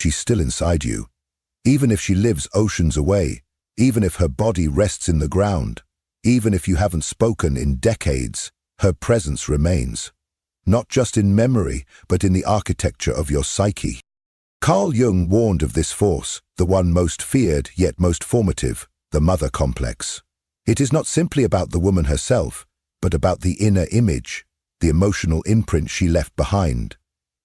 She's still inside you. Even if she lives oceans away, even if her body rests in the ground, even if you haven't spoken in decades, her presence remains. Not just in memory, but in the architecture of your psyche. Carl Jung warned of this force, the one most feared yet most formative, the mother complex. It is not simply about the woman herself, but about the inner image, the emotional imprint she left behind.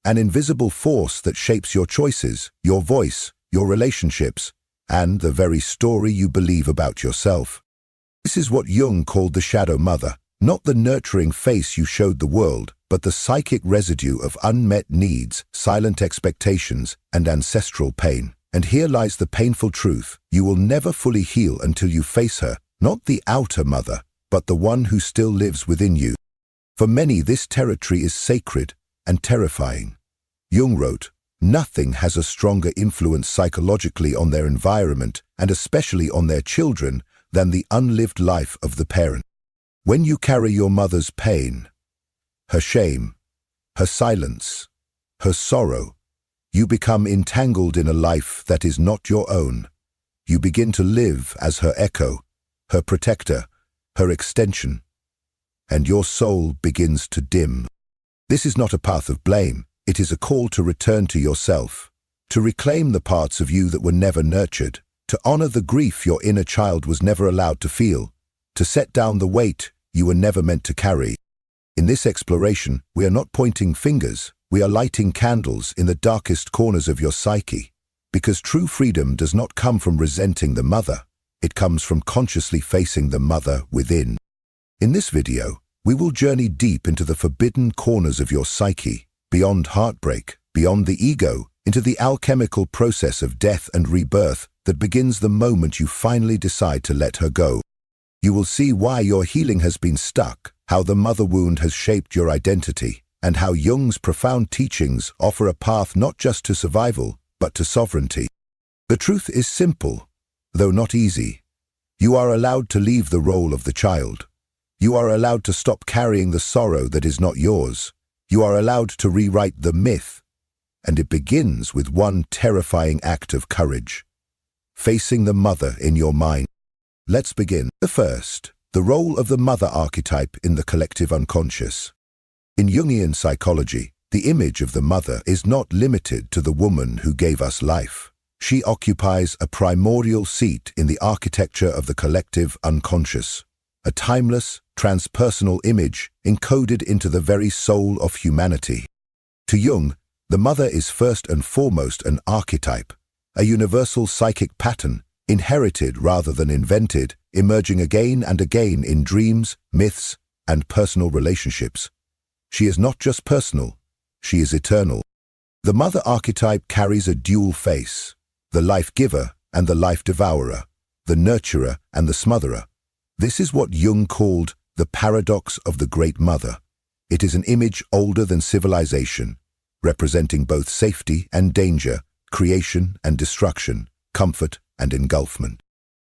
An invisible force that shapes your choices, your voice, your relationships, and the very story you believe about yourself. This is what Jung called the shadow mother, not the nurturing face you showed the world, but the psychic residue of unmet needs, silent expectations, and ancestral pain. And here lies the painful truth: you will never fully heal until you face her, not the outer mother, but the one who still lives within you. For many, this territory is sacred and terrifying. Jung wrote, "Nothing has a stronger influence psychologically on their environment, and especially on their children, than the unlived life of the parent." When you carry your mother's pain, her shame, her silence, her sorrow, you become entangled in a life that is not your own. You begin to live as her echo, her protector, her extension, and your soul begins to dim. This is not a path of blame. It is a call to return to yourself, to reclaim the parts of you that were never nurtured, to honor the grief your inner child was never allowed to feel, to set down the weight you were never meant to carry. In this exploration, we are not pointing fingers, we are lighting candles in the darkest corners of your psyche, because true freedom does not come from resenting the mother, it comes from consciously facing the mother within. In this video, we will journey deep into the forbidden corners of your psyche, beyond heartbreak, beyond the ego, into the alchemical process of death and rebirth that begins the moment you finally decide to let her go. You will see why your healing has been stuck, how the mother wound has shaped your identity, and how Jung's profound teachings offer a path not just to survival, but to sovereignty. The truth is simple, though not easy. You are allowed to leave the role of the child. You are allowed to stop carrying the sorrow that is not yours. You are allowed to rewrite the myth, and it begins with one terrifying act of courage: facing the mother in your mind. Let's begin. The first, the role of the mother archetype in the collective unconscious. In Jungian psychology, the image of the mother is not limited to the woman who gave us life. She occupies a primordial seat in the architecture of the collective unconscious, a timeless, transpersonal image encoded into the very soul of humanity. To Jung, the mother is first and foremost an archetype, a universal psychic pattern, inherited rather than invented, emerging again and again in dreams, myths, and personal relationships. She is not just personal, she is eternal. The mother archetype carries a dual face: the life-giver and the life-devourer, the nurturer and the smotherer. This is what Jung called the paradox of the Great Mother. It is an image older than civilization, representing both safety and danger, creation and destruction, comfort and engulfment.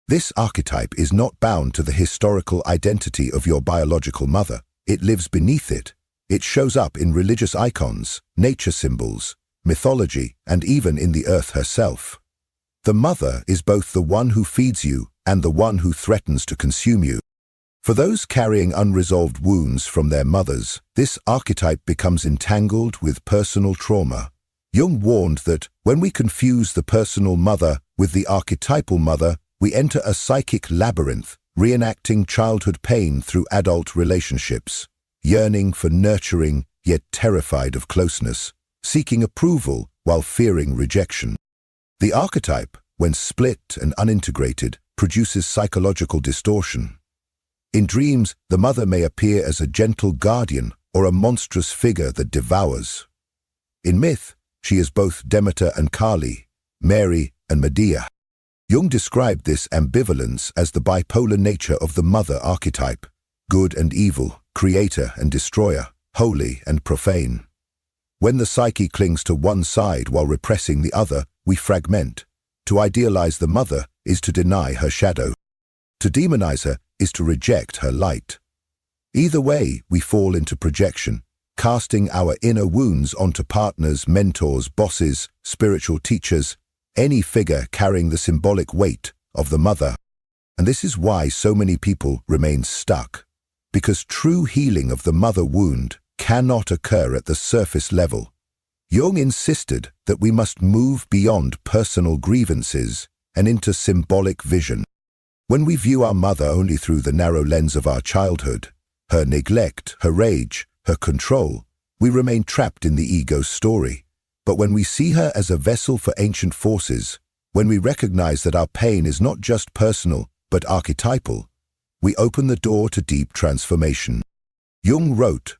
This archetype is not bound to the historical identity of your biological mother. It lives beneath it. It shows up in religious icons, nature symbols, mythology, and even in the earth herself. The mother is both the one who feeds you and the one who threatens to consume you. For those carrying unresolved wounds from their mothers, this archetype becomes entangled with personal trauma. Jung warned that when we confuse the personal mother with the archetypal mother, we enter a psychic labyrinth, reenacting childhood pain through adult relationships, yearning for nurturing yet terrified of closeness, seeking approval while fearing rejection. The archetype, when split and unintegrated, produces psychological distortion. In dreams, the mother may appear as a gentle guardian or a monstrous figure that devours. In myth, she is both Demeter and Kali, Mary and Medea. Jung described this ambivalence as the bipolar nature of the mother archetype: good and evil, creator and destroyer, holy and profane. When the psyche clings to one side while repressing the other, we fragment. To idealize the mother is to deny her shadow. To demonize her is to reject her light. Either way, we fall into projection, casting our inner wounds onto partners, mentors, bosses, spiritual teachers, any figure carrying the symbolic weight of the mother. And this is why so many people remain stuck, because true healing of the mother wound cannot occur at the surface level. Jung insisted that we must move beyond personal grievances and into symbolic vision. When we view our mother only through the narrow lens of our childhood, her neglect, her rage, her control, we remain trapped in the ego's story. But when we see her as a vessel for ancient forces, when we recognize that our pain is not just personal but archetypal, we open the door to deep transformation. Jung wrote,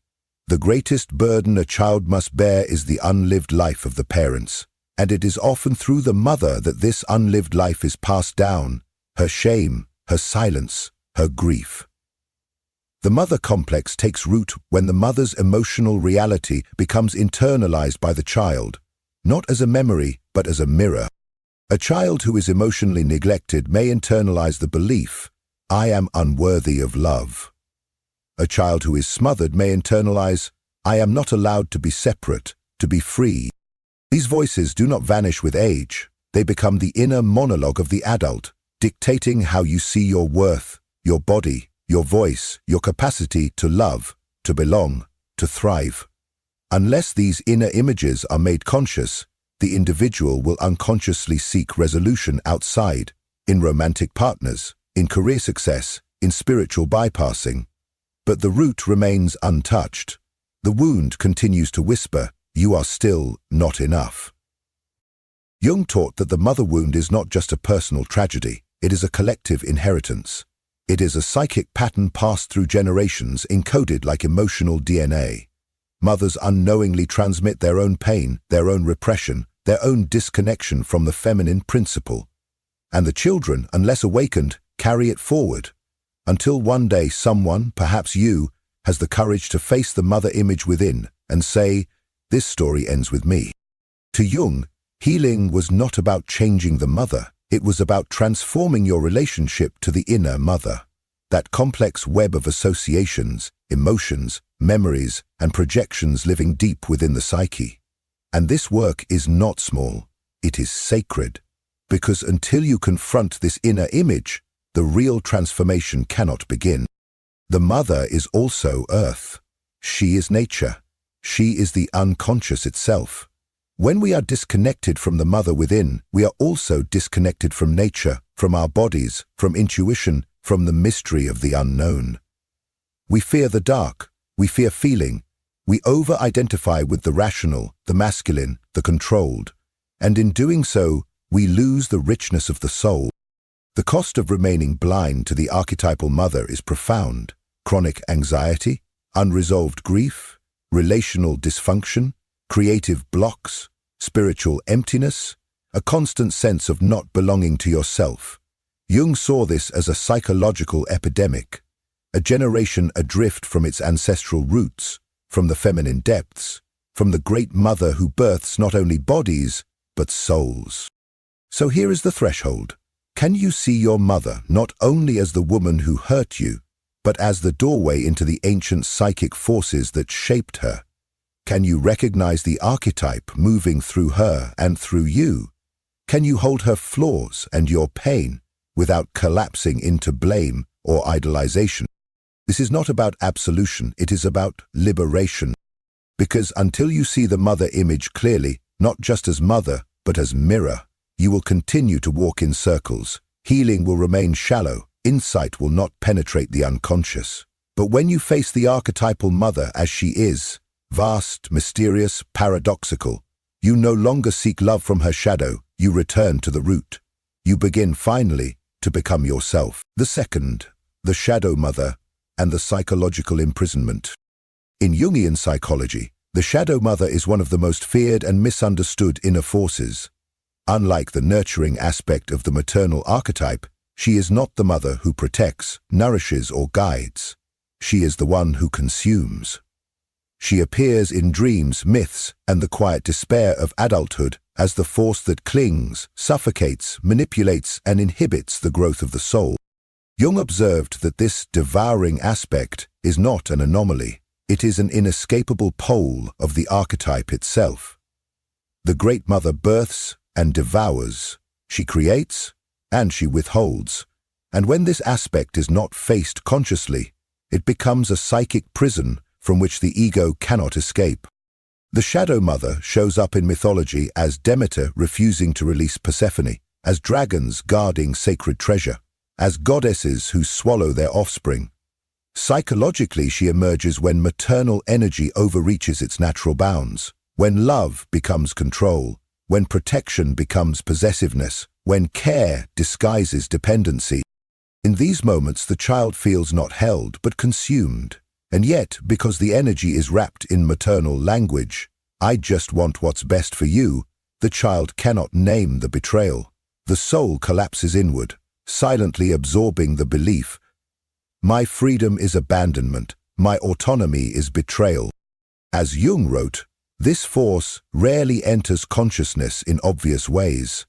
"The greatest burden a child must bear is the unlived life of the parents, and it is often through the mother that this unlived life is passed down, her shame, her silence, her grief." The mother complex takes root when the mother's emotional reality becomes internalized by the child, not as a memory but as a mirror. A child who is emotionally neglected may internalize the belief, "I am unworthy of love." A child who is smothered may internalize, "I am not allowed to be separate, to be free." These voices do not vanish with age. They become the inner monologue of the adult, dictating how you see your worth, your body, your voice, your capacity to love, to belong, to thrive. Unless these inner images are made conscious, the individual will unconsciously seek resolution outside, in romantic partners, in career success, in spiritual bypassing. But the root remains untouched. The wound continues to whisper, "You are still not enough." Jung taught that the mother wound is not just a personal tragedy, it is a collective inheritance. It is a psychic pattern passed through generations, encoded like emotional DNA. Mothers unknowingly transmit their own pain, their own repression, their own disconnection from the feminine principle. And the children, unless awakened, carry it forward, until one day someone, perhaps you, has the courage to face the mother image within and say, "This story ends with me." To Jung, healing was not about changing the mother. It was about transforming your relationship to the inner mother. That complex web of associations, emotions, memories, and projections living deep within the psyche. And this work is not small, it is sacred. Because until you confront this inner image, the real transformation cannot begin. The mother is also earth. She is nature. She is the unconscious itself. When we are disconnected from the mother within, we are also disconnected from nature, from our bodies, from intuition, from the mystery of the unknown. We fear the dark. We fear feeling. We over-identify with the rational, the masculine, the controlled. And in doing so, we lose the richness of the soul. The cost of remaining blind to the archetypal mother is profound. Chronic anxiety, unresolved grief, relational dysfunction, creative blocks, spiritual emptiness, a constant sense of not belonging to yourself. Jung saw this as a psychological epidemic, a generation adrift from its ancestral roots, from the feminine depths, from the great mother who births not only bodies, but souls. So here is the threshold. Can you see your mother not only as the woman who hurt you, but as the doorway into the ancient psychic forces that shaped her? Can you recognize the archetype moving through her and through you? Can you hold her flaws and your pain without collapsing into blame or idolization? This is not about absolution, it is about liberation. Because until you see the mother image clearly, not just as mother, but as mirror, you will continue to walk in circles. Healing will remain shallow, insight will not penetrate the unconscious. But when you face the archetypal mother as she is, vast, mysterious, paradoxical, you no longer seek love from her shadow, you return to the root. You begin finally to become yourself. The second, the shadow mother and the psychological imprisonment. In Jungian psychology, the shadow mother is one of the most feared and misunderstood inner forces. Unlike the nurturing aspect of the maternal archetype, she is not the mother who protects, nourishes, or guides. She is the one who consumes. She appears in dreams, myths, and the quiet despair of adulthood as the force that clings, suffocates, manipulates, and inhibits the growth of the soul. Jung observed that this devouring aspect is not an anomaly. It is an inescapable pole of the archetype itself. The Great Mother births and devours. She creates and she withholds. And when this aspect is not faced consciously, it becomes a psychic prison from which the ego cannot escape. The Shadow Mother shows up in mythology as Demeter refusing to release Persephone, as dragons guarding sacred treasure, as goddesses who swallow their offspring. Psychologically, she emerges when maternal energy overreaches its natural bounds, when love becomes control, when protection becomes possessiveness, when care disguises dependency. In these moments, the child feels not held but consumed. And yet, because the energy is wrapped in maternal language, "I just want what's best for you," the child cannot name the betrayal. The soul collapses inward, silently absorbing the belief, "My freedom is abandonment, my autonomy is betrayal." As Jung wrote, this force rarely enters consciousness in obvious ways.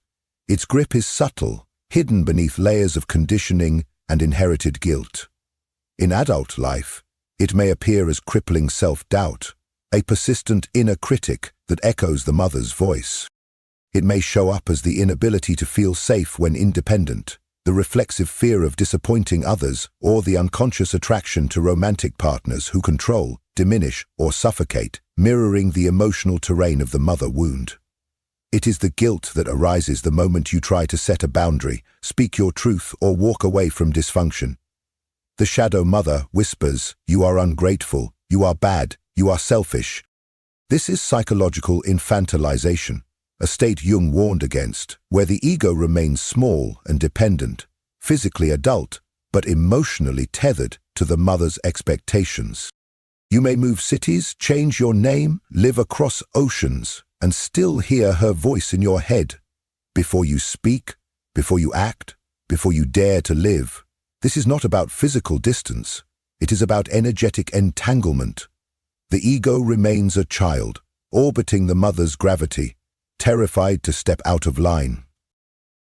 Its grip is subtle, hidden beneath layers of conditioning and inherited guilt. In adult life, it may appear as crippling self-doubt, a persistent inner critic that echoes the mother's voice. It may show up as the inability to feel safe when independent, the reflexive fear of disappointing others, or the unconscious attraction to romantic partners who control, diminish, or suffocate, mirroring the emotional terrain of the mother wound. It is the guilt that arises the moment you try to set a boundary, speak your truth, or walk away from dysfunction. The Shadow Mother whispers, "You are ungrateful, you are bad, you are selfish." This is psychological infantilization, a state Jung warned against, where the ego remains small and dependent, physically adult, but emotionally tethered to the mother's expectations. You may move cities, change your name, live across oceans, and still hear her voice in your head. Before you speak, before you act, before you dare to live. This is not about physical distance. It is about energetic entanglement. The ego remains a child, orbiting the mother's gravity, terrified to step out of line.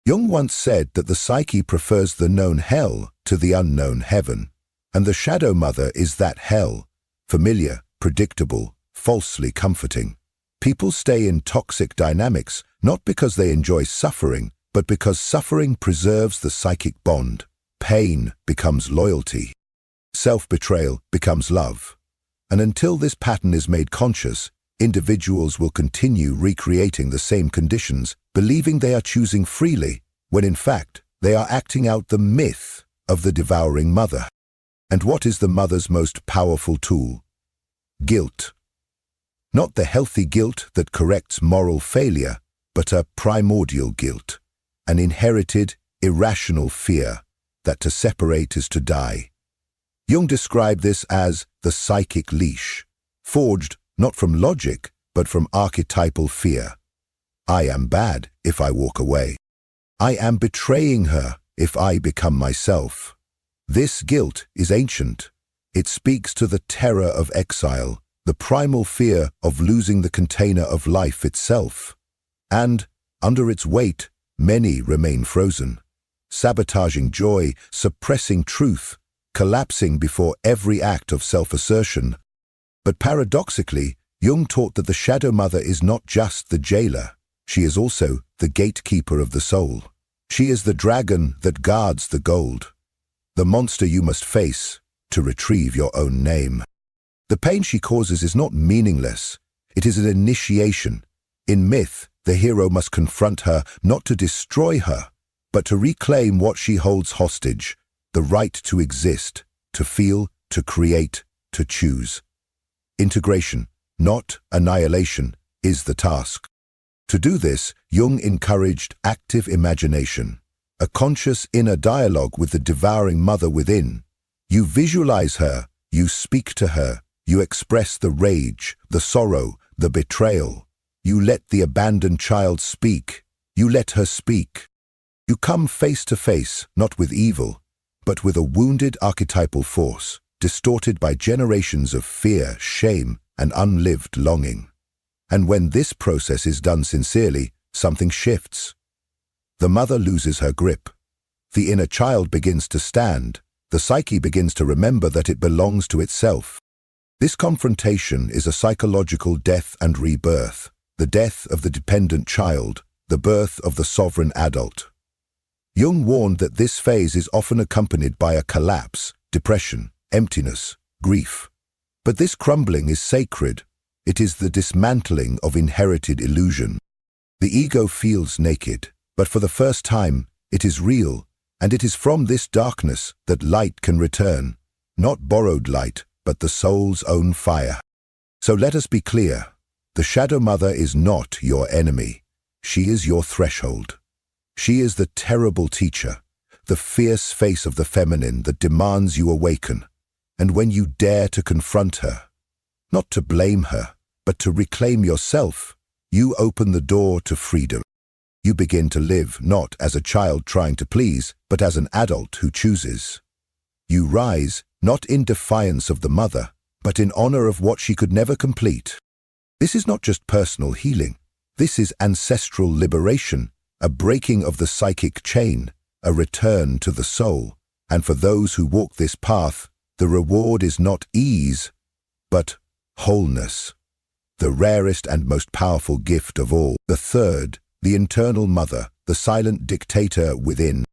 Jung once said that the psyche prefers the known hell to the unknown heaven, and the Shadow Mother is that hell, familiar, predictable, falsely comforting. People stay in toxic dynamics not because they enjoy suffering, but because suffering preserves the psychic bond. Pain becomes loyalty. Self-betrayal becomes love. And until this pattern is made conscious, individuals will continue recreating the same conditions, believing they are choosing freely, when in fact they are acting out the myth of the devouring mother. And what is the mother's most powerful tool? Guilt. Not the healthy guilt that corrects moral failure, but a primordial guilt, an inherited, irrational fear that to separate is to die. Jung described this as the psychic leash, forged not from logic, but from archetypal fear. I am bad if I walk away. I am betraying her if I become myself. This guilt is ancient. It speaks to the terror of exile, the primal fear of losing the container of life itself. And, under its weight, many remain frozen, sabotaging joy, suppressing truth, collapsing before every act of self-assertion. But paradoxically, Jung taught that the Shadow Mother is not just the jailer. She is also the gatekeeper of the soul. She is the dragon that guards the gold, the monster you must face to retrieve your own name. The pain she causes is not meaningless. It is an initiation. In myth, the hero must confront her not to destroy her, but to reclaim what she holds hostage, the right to exist, to feel, to create, to choose. Integration, not annihilation, is the task. To do this, Jung encouraged active imagination, a conscious inner dialogue with the devouring mother within. You visualize her, you speak to her, you express the rage, the sorrow, the betrayal. You let the abandoned child speak, you let her speak. You come face to face, not with evil, but with a wounded archetypal force, distorted by generations of fear, shame, and unlived longing. And when this process is done sincerely, something shifts. The mother loses her grip. The inner child begins to stand. The psyche begins to remember that it belongs to itself. This confrontation is a psychological death and rebirth, the death of the dependent child, the birth of the sovereign adult. Jung warned that this phase is often accompanied by a collapse, depression, emptiness, grief. But this crumbling is sacred. It is the dismantling of inherited illusion. The ego feels naked, but for the first time, it is real, and it is from this darkness that light can return, not borrowed light, but the soul's own fire. So let us be clear, the shadow mother is not your enemy. She is your threshold. She is the terrible teacher, the fierce face of the feminine that demands you awaken. And when you dare to confront her, not to blame her, but to reclaim yourself, you open the door to freedom. You begin to live not as a child trying to please, but as an adult who chooses. You rise, not in defiance of the mother, but in honor of what she could never complete. This is not just personal healing. This is ancestral liberation, a breaking of the psychic chain, a return to the soul. And for those who walk this path, the reward is not ease, but wholeness. The rarest and most powerful gift of all. The third, the internal mother, the silent dictator within.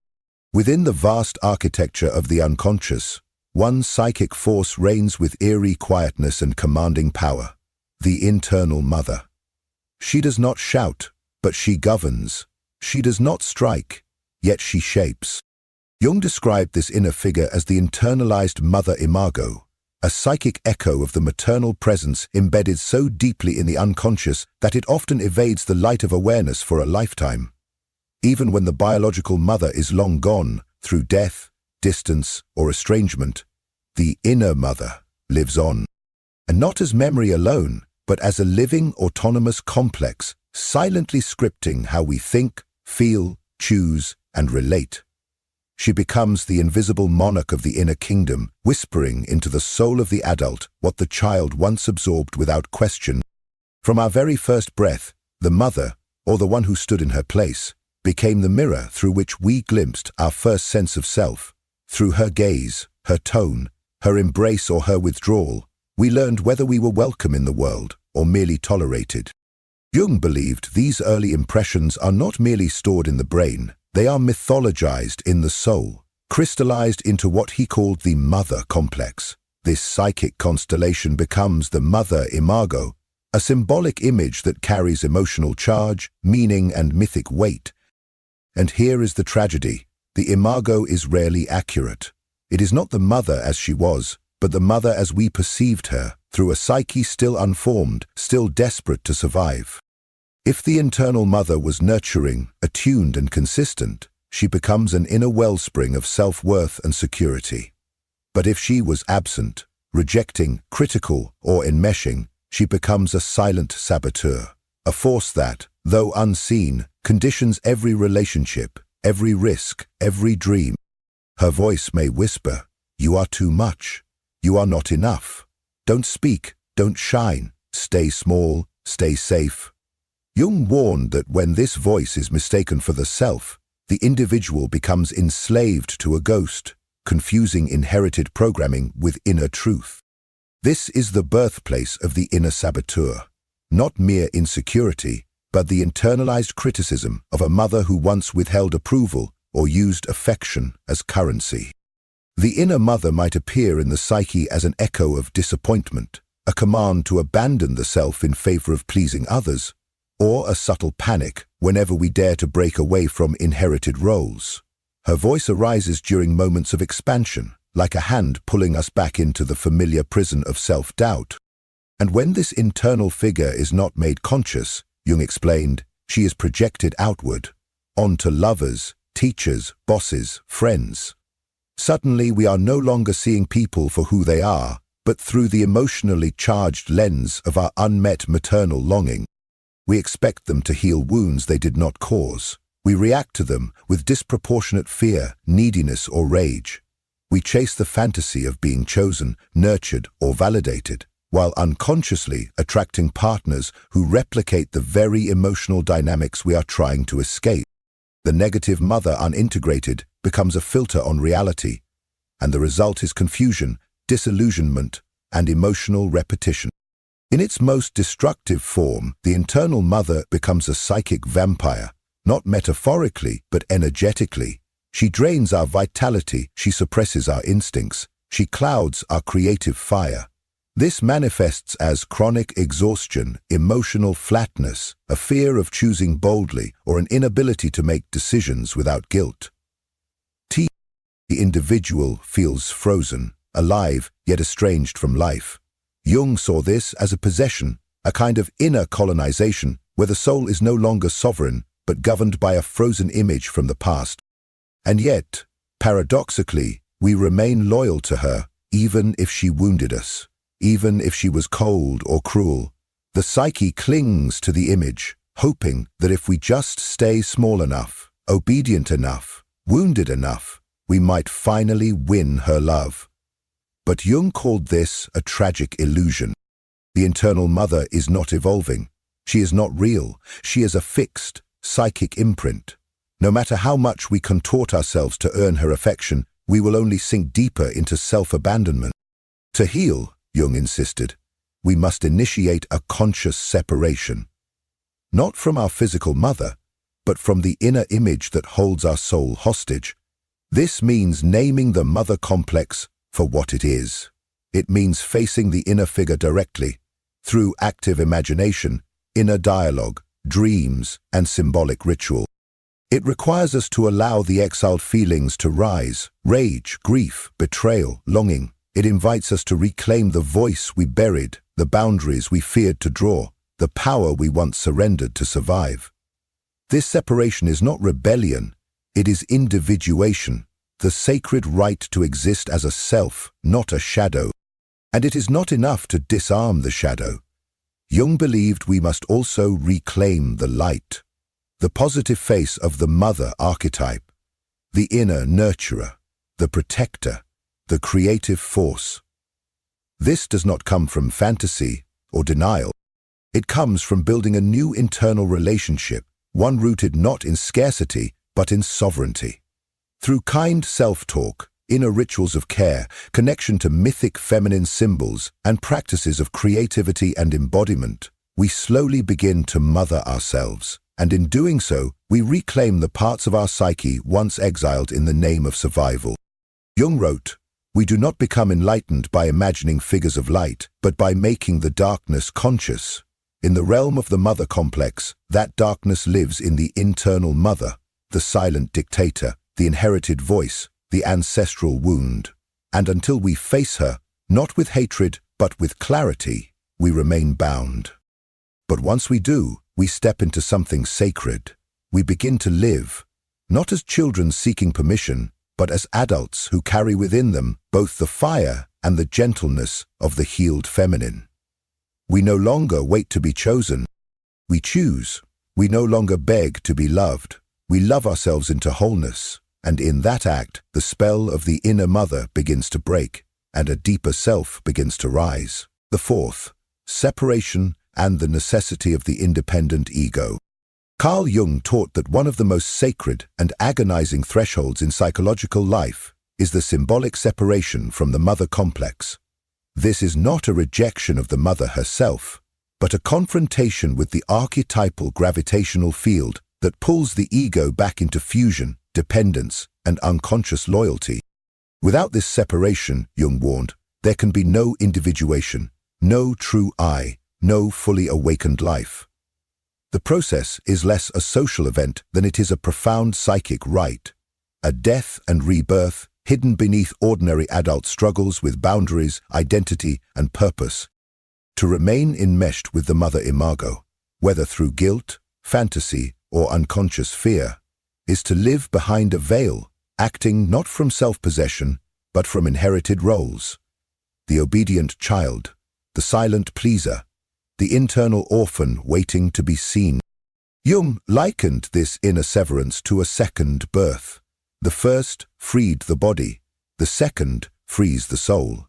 Within the vast architecture of the unconscious, one psychic force reigns with eerie quietness and commanding power. The internal mother. She does not shout, but she governs. She does not strike, yet she shapes. Jung described this inner figure as the internalized mother imago, a psychic echo of the maternal presence embedded so deeply in the unconscious that it often evades the light of awareness for a lifetime. Even when the biological mother is long gone, through death, distance, or estrangement, the inner mother lives on. And not as memory alone, but as a living, autonomous complex, silently scripting how we think, feel, choose, and relate. She becomes the invisible monarch of the inner kingdom, whispering into the soul of the adult what the child once absorbed without question. From our very first breath, the mother, or the one who stood in her place, became the mirror through which we glimpsed our first sense of self. Through her gaze, her tone, her embrace or her withdrawal, we learned whether we were welcome in the world or merely tolerated. Jung believed these early impressions are not merely stored in the brain, they are mythologized in the soul, crystallized into what he called the mother complex. This psychic constellation becomes the mother imago, a symbolic image that carries emotional charge, meaning, and mythic weight. And here is the tragedy. The imago is rarely accurate. It is not the mother as she was, but the mother as we perceived her, through a psyche still unformed, still desperate to survive. If the internal mother was nurturing, attuned, and consistent, she becomes an inner wellspring of self-worth and security. But if she was absent, rejecting, critical, or enmeshing, she becomes a silent saboteur, a force that, though unseen, conditions every relationship, every risk, every dream. Her voice may whisper, "You are too much. You are not enough. Don't speak, don't shine, stay small, stay safe." Jung warned that when this voice is mistaken for the self, the individual becomes enslaved to a ghost, confusing inherited programming with inner truth. This is the birthplace of the inner saboteur, not mere insecurity, but the internalized criticism of a mother who once withheld approval or used affection as currency. The inner mother might appear in the psyche as an echo of disappointment, a command to abandon the self in favor of pleasing others, or a subtle panic whenever we dare to break away from inherited roles. Her voice arises during moments of expansion, like a hand pulling us back into the familiar prison of self-doubt. And when this internal figure is not made conscious, Jung explained, she is projected outward, onto lovers, teachers, bosses, friends. Suddenly we are no longer seeing people for who they are, but through the emotionally charged lens of our unmet maternal longing. We expect them to heal wounds they did not cause. We react to them with disproportionate fear, neediness, or rage. We chase the fantasy of being chosen, nurtured, or validated, while unconsciously attracting partners who replicate the very emotional dynamics we are trying to escape. The negative mother unintegrated becomes a filter on reality, and the result is confusion, disillusionment, and emotional repetition. In its most destructive form, the internal mother becomes a psychic vampire, not metaphorically, but energetically. She drains our vitality, she suppresses our instincts, she clouds our creative fire. This manifests as chronic exhaustion, emotional flatness, a fear of choosing boldly, or an inability to make decisions without guilt. The individual feels frozen, alive, yet estranged from life. Jung saw this as a possession, a kind of inner colonization, where the soul is no longer sovereign, but governed by a frozen image from the past. And yet, paradoxically, we remain loyal to her, even if she wounded us, even if she was cold or cruel. The psyche clings to the image, hoping that if we just stay small enough, obedient enough, wounded enough, we might finally win her love. But Jung called this a tragic illusion. The internal mother is not evolving. She is not real. She is a fixed, psychic imprint. No matter how much we contort ourselves to earn her affection, we will only sink deeper into self-abandonment. To heal, Jung insisted, we must initiate a conscious separation. Not from our physical mother, but from the inner image that holds our soul hostage. This means naming the mother complex for what it is. It means facing the inner figure directly, through active imagination, inner dialogue, dreams, and symbolic ritual. It requires us to allow the exiled feelings to rise: rage, grief, betrayal, longing. It invites us to reclaim the voice we buried, the boundaries we feared to draw, the power we once surrendered to survive. This separation is not rebellion, it is individuation, the sacred right to exist as a self, not a shadow. And it is not enough to disarm the shadow. Jung believed we must also reclaim the light, the positive face of the mother archetype, the inner nurturer, the protector, the creative force. This does not come from fantasy or denial. It comes from building a new internal relationship, one rooted not in scarcity, but in sovereignty. Through kind self-talk, inner rituals of care, connection to mythic feminine symbols, and practices of creativity and embodiment, we slowly begin to mother ourselves, and in doing so, we reclaim the parts of our psyche once exiled in the name of survival. Jung wrote, "We do not become enlightened by imagining figures of light, but by making the darkness conscious." In the realm of the mother complex, that darkness lives in the internal mother, the silent dictator, the inherited voice, the ancestral wound. And until we face her, not with hatred, but with clarity, we remain bound. But once we do, we step into something sacred. We begin to live, not as children seeking permission, but as adults who carry within them both the fire and the gentleness of the healed feminine. We no longer wait to be chosen. We choose. We no longer beg to be loved. We love ourselves into wholeness, and in that act, the spell of the inner mother begins to break, and a deeper self begins to rise. The fourth, separation and the necessity of the independent ego. Carl Jung taught that one of the most sacred and agonizing thresholds in psychological life is the symbolic separation from the mother complex. This is not a rejection of the mother herself, but a confrontation with the archetypal gravitational field that pulls the ego back into fusion, dependence, and unconscious loyalty. Without this separation, Jung warned, there can be no individuation, no true I, no fully awakened life. The process is less a social event than it is a profound psychic rite, a death and rebirth hidden beneath ordinary adult struggles with boundaries, identity, and purpose. To remain enmeshed with the mother imago, whether through guilt, fantasy, or unconscious fear, is to live behind a veil, acting not from self-possession, but from inherited roles. The obedient child, the silent pleaser, the internal orphan waiting to be seen. Jung likened this inner severance to a second birth. The first freed the body, the second frees the soul.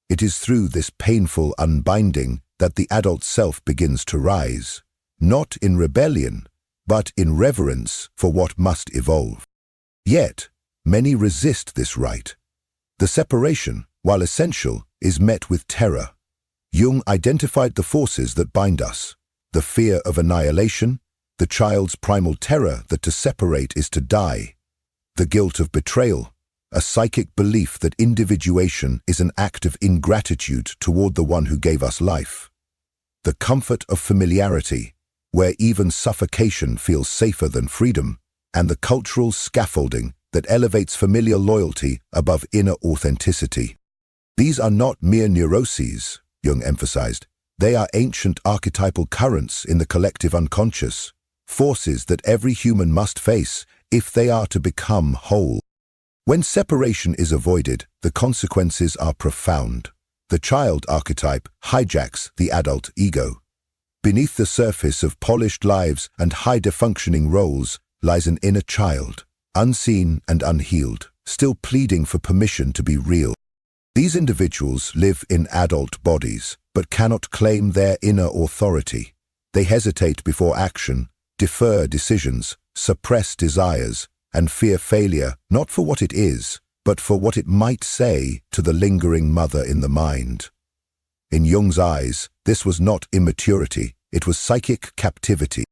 It is through this painful unbinding that the adult self begins to rise, not in rebellion, but in reverence for what must evolve. Yet, many resist this rite. The separation, while essential, is met with terror. Jung identified the forces that bind us: the fear of annihilation, the child's primal terror that to separate is to die, the guilt of betrayal, a psychic belief that individuation is an act of ingratitude toward the one who gave us life, the comfort of familiarity, where even suffocation feels safer than freedom, and the cultural scaffolding that elevates familial loyalty above inner authenticity. These are not mere neuroses, Jung emphasized. They are ancient archetypal currents in the collective unconscious, forces that every human must face if they are to become whole. When separation is avoided, the consequences are profound. The child archetype hijacks the adult ego. Beneath the surface of polished lives and high-functioning roles lies an inner child, unseen and unhealed, still pleading for permission to be real. These individuals live in adult bodies, but cannot claim their inner authority. They hesitate before action, defer decisions, suppress desires, and fear failure not for what it is, but for what it might say to the lingering mother in the mind. In Jung's eyes, this was not immaturity, it was psychic captivity.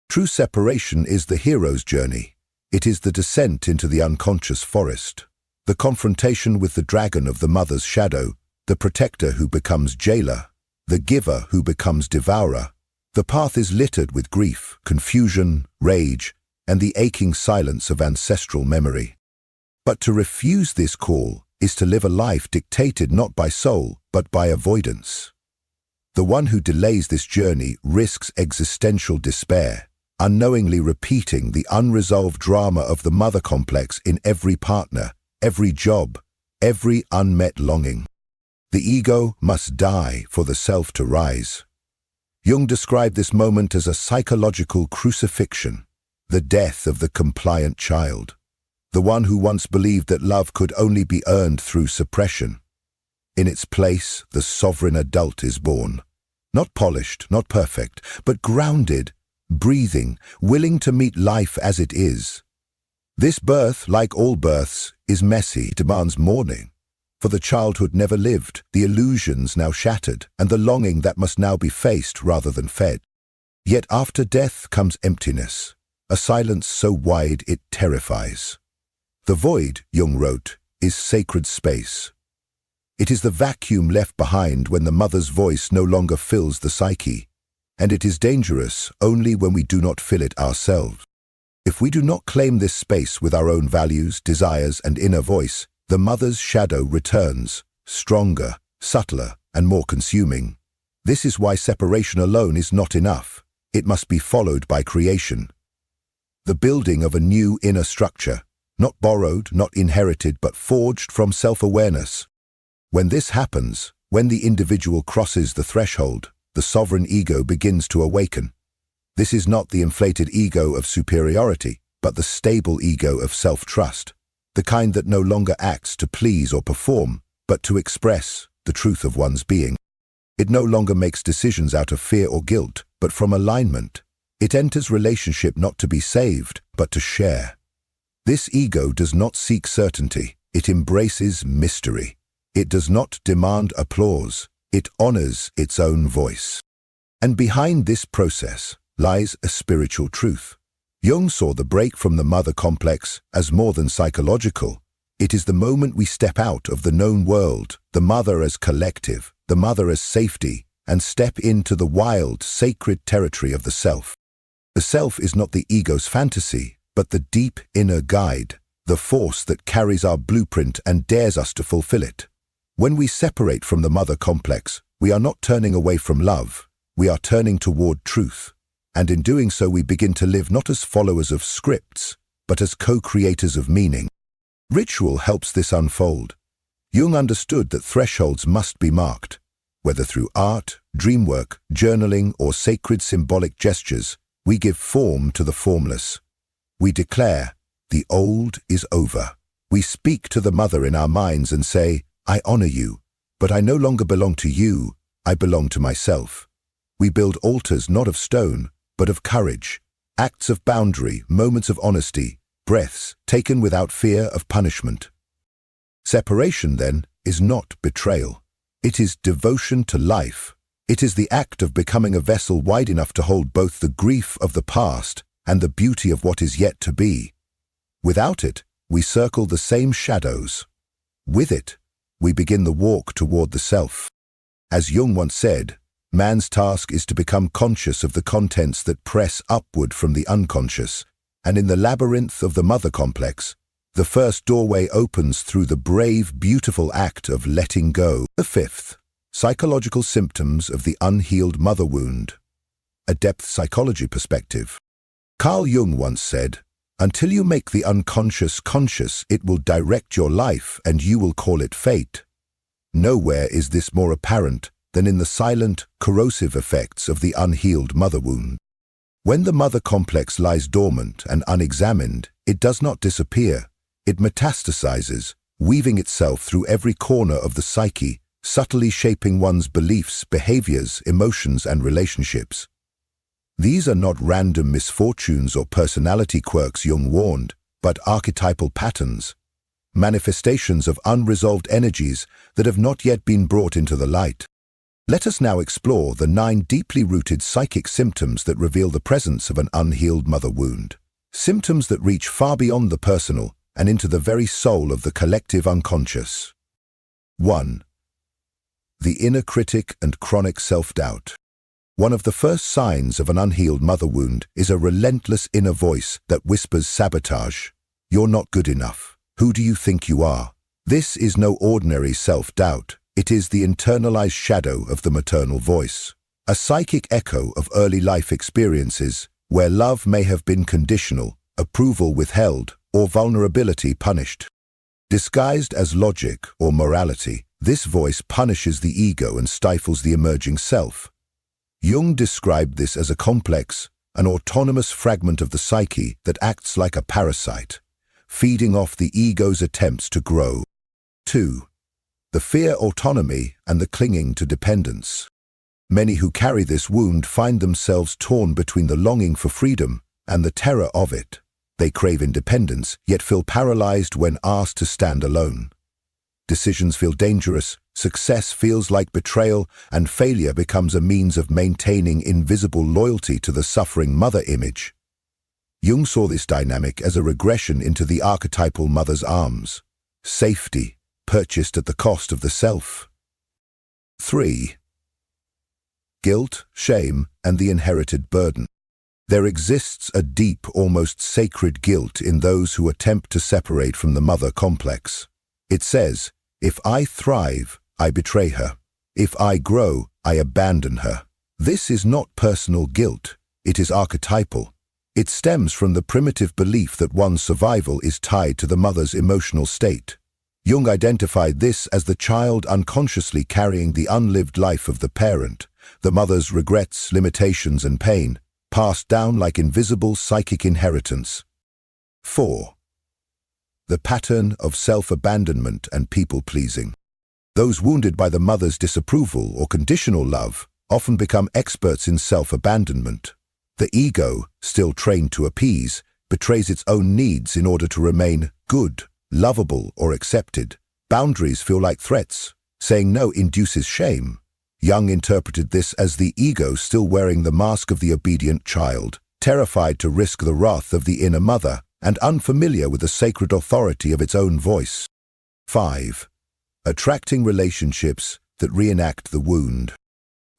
True separation is the hero's journey. It is the descent into the unconscious forest, the confrontation with the dragon of the mother's shadow, the protector who becomes jailer, the giver who becomes devourer. The path is littered with grief, confusion, rage, and the aching silence of ancestral memory. But to refuse this call is to live a life dictated not by soul, but by avoidance. The one who delays this journey risks existential despair, unknowingly repeating the unresolved drama of the mother complex in every partner, every job, every unmet longing. The ego must die for the self to rise. Jung described this moment as a psychological crucifixion, the death of the compliant child, the one who once believed that love could only be earned through suppression. In its place, the sovereign adult is born, not polished, not perfect, but grounded, breathing, willing to meet life as it is. This birth, like all births, is messy, demands mourning. For the childhood never lived, the illusions now shattered, and the longing that must now be faced rather than fed. Yet after death comes emptiness, a silence so wide it terrifies. The void, Jung wrote, is sacred space. It is the vacuum left behind when the mother's voice no longer fills the psyche, and it is dangerous only when we do not fill it ourselves. If we do not claim this space with our own values, desires, and inner voice, the mother's shadow returns, stronger, subtler, and more consuming. This is why separation alone is not enough. It must be followed by creation. The building of a new inner structure, not borrowed, not inherited, but forged from self-awareness. When this happens, when the individual crosses the threshold, the sovereign ego begins to awaken. This is not the inflated ego of superiority, but the stable ego of self-trust, the kind that no longer acts to please or perform, but to express the truth of one's being. It no longer makes decisions out of fear or guilt, but from alignment. It enters relationship not to be saved, but to share. This ego does not seek certainty, it embraces mystery. It does not demand applause, it honors its own voice. And behind this process lies a spiritual truth. Jung saw the break from the mother complex as more than psychological. It is the moment we step out of the known world, the mother as collective, the mother as safety, and step into the wild, sacred territory of the self. The self is not the ego's fantasy, but the deep inner guide, the force that carries our blueprint and dares us to fulfill it. When we separate from the mother complex, we are not turning away from love, we are turning toward truth. And in doing so we begin to live not as followers of scripts, but as co-creators of meaning. Ritual helps this unfold. Jung understood that thresholds must be marked. Whether through art, dreamwork, journaling, or sacred symbolic gestures, we give form to the formless. We declare, the old is over. We speak to the mother in our minds and say, I honor you, but I no longer belong to you, I belong to myself. We build altars not of stone, but of courage, acts of boundary, moments of honesty, breaths taken without fear of punishment. Separation, then, is not betrayal. It is devotion to life. It is the act of becoming a vessel wide enough to hold both the grief of the past and the beauty of what is yet to be. Without it, we circle the same shadows. With it, we begin the walk toward the self. As Jung once said, man's task is to become conscious of the contents that press upward from the unconscious, and in the labyrinth of the mother complex, the first doorway opens through the brave, beautiful act of letting go. The fifth, psychological symptoms of the unhealed mother wound. A depth psychology perspective. Carl Jung once said, "Until you make the unconscious conscious, it will direct your life and you will call it fate." Nowhere is this more apparent than in the silent, corrosive effects of the unhealed mother wound. When the mother complex lies dormant and unexamined, it does not disappear. It metastasizes, weaving itself through every corner of the psyche, subtly shaping one's beliefs, behaviors, emotions, and relationships. These are not random misfortunes or personality quirks, Jung warned, but archetypal patterns, manifestations of unresolved energies that have not yet been brought into the light. Let us now explore the 9 deeply rooted psychic symptoms that reveal the presence of an unhealed mother wound. Symptoms that reach far beyond the personal and into the very soul of the collective unconscious. 1. The inner critic and chronic self-doubt. One of the first signs of an unhealed mother wound is a relentless inner voice that whispers sabotage. You're not good enough. Who do you think you are? This is no ordinary self-doubt. It is the internalized shadow of the maternal voice, a psychic echo of early life experiences where love may have been conditional, approval withheld, or vulnerability punished. Disguised as logic or morality, this voice punishes the ego and stifles the emerging self. Jung described this as a complex, an autonomous fragment of the psyche that acts like a parasite, feeding off the ego's attempts to grow. 2. The fear autonomy and the clinging to dependence. Many who carry this wound find themselves torn between the longing for freedom and the terror of it. They crave independence, yet feel paralyzed when asked to stand alone. Decisions feel dangerous, success feels like betrayal, and failure becomes a means of maintaining invisible loyalty to the suffering mother image. Jung saw this dynamic as a regression into the archetypal mother's arms. Safety, purchased at the cost of the self. 3. Guilt, shame, and the inherited burden. There exists a deep, almost sacred guilt in those who attempt to separate from the mother complex. It says, "If I thrive, I betray her. If I grow, I abandon her." This is not personal guilt, it is archetypal. It stems from the primitive belief that one's survival is tied to the mother's emotional state. Jung identified this as the child unconsciously carrying the unlived life of the parent, the mother's regrets, limitations, and pain, passed down like invisible psychic inheritance. 4. The pattern of self-abandonment and people-pleasing. Those wounded by the mother's disapproval or conditional love often become experts in self-abandonment. The ego, still trained to appease, betrays its own needs in order to remain good, lovable, or accepted. Boundaries feel like threats. Saying no induces shame. Jung interpreted this as the ego still wearing the mask of the obedient child, terrified to risk the wrath of the inner mother, and unfamiliar with the sacred authority of its own voice. 5. Attracting relationships that reenact the wound.